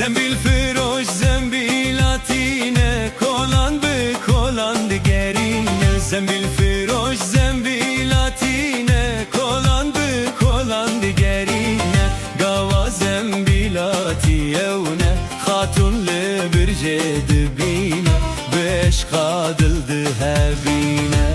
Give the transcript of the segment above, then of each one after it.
زنبیل فروش زنبیلاتینه، کلان به کلان دگرینه. زنبیل فروش زنبیلاتینه، کلان به کلان دگرینه. گاوا زنبیلاتیونه، خاتون لبرجه دبینه، beş kadıldı hevine.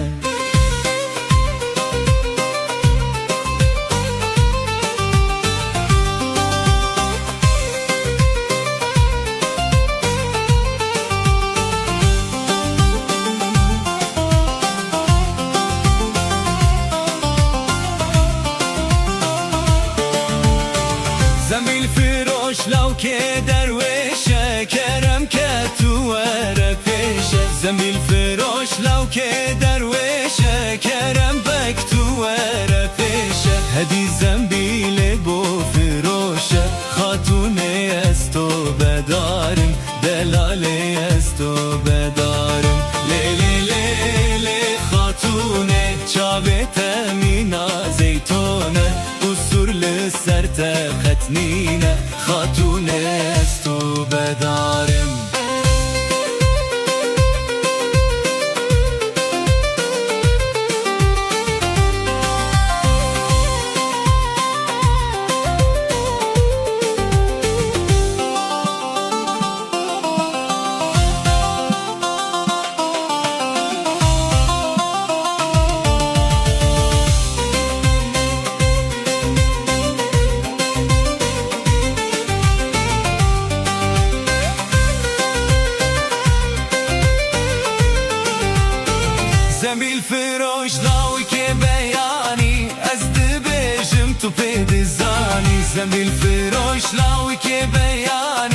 زنبیل فروش لو که درویشه، کرم که تو وره پیشه. زنبیل فروش لو که درویشه، کرم بک تو وره پیشه. هدی زنبیل بو فروشه، خاتونه است و بدارم، دلاله است و بدارم. لیلی لیلی خاتونه، چاوه تمینا زیتونه، usurlu serte ختنینه، خاتونه است و بدارم. زنبیل فروش لاوی که بیانی، از دبیجم تو پید زانی. زنبیل فروش لاوی که بیانی،